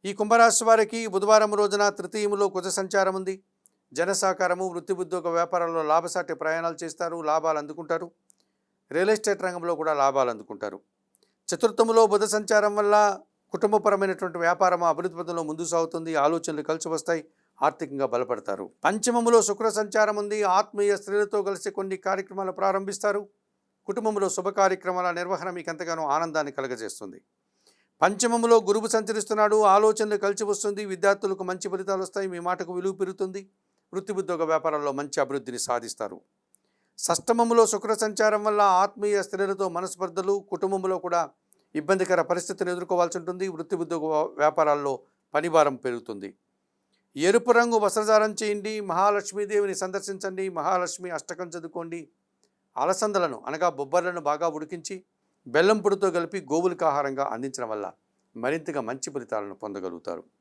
ఈ కుంభరాశి వారికి బుధవారం రోజున తృతీయములో కుజ సంచారం ఉంది. జన సహకారము, వృత్తి ఉద్యోగ వ్యాపారాల్లో లాభసాటి ప్రయాణాలు చేస్తారు, లాభాలు అందుకుంటారు. రియల్ ఎస్టేట్ రంగంలో కూడా లాభాలు అందుకుంటారు. చతుర్థములో బుధ సంచారం వల్ల కుటుంబపరమైనటువంటి వ్యాపారం అభివృద్ధి పథంలో ముందుకు సాగుతుంది. ఆలోచనలు కలిసి వస్తాయి, ఆర్థికంగా బలపడతారు. పంచమములో శుక్ర సంచారం ఉంది. ఆత్మీయ స్త్రీలతో కలిసి కొన్ని కార్యక్రమాలు ప్రారంభిస్తారు. కుటుంబంలో శుభ కార్యక్రమాల నిర్వహణ మీకు ఎంతగానో ఆనందాన్ని కలుగజేస్తుంది. పంచమములో గురువు సంచరిస్తున్నాడు. ఆలోచనలు కలిసి వస్తుంది. విద్యార్థులకు మంచి ఫలితాలు వస్తాయి. మీ మాటకు విలువ పెరుగుతుంది. వృత్తి ఉద్యోగ వ్యాపారాల్లో మంచి అభివృద్ధిని సాధిస్తారు. షష్టమములో శుక్ర సంచారం వల్ల ఆత్మీయ స్త్రీలతో మనస్పర్ధలు, కుటుంబంలో కూడా ఇబ్బందికర పరిస్థితిని ఎదుర్కోవాల్సి ఉంటుంది. వృత్తి ఉద్యోగ వ్యాపారాల్లో పనిభారం పెరుగుతుంది. ఎరుపు రంగు వస్త్రధారణ చేయండి. మహాలక్ష్మీదేవిని సందర్శించండి. మహాలక్ష్మి అష్టకం చదువుకోండి. అలసందలను అనగా బొబ్బర్లను బాగా ఉడికించి బెల్లం పొడితో కలిపి గోవులకు ఆహారంగా అందించడం వల్ల మరింతగా మంచి ఫలితాలను పొందగలుగుతారు.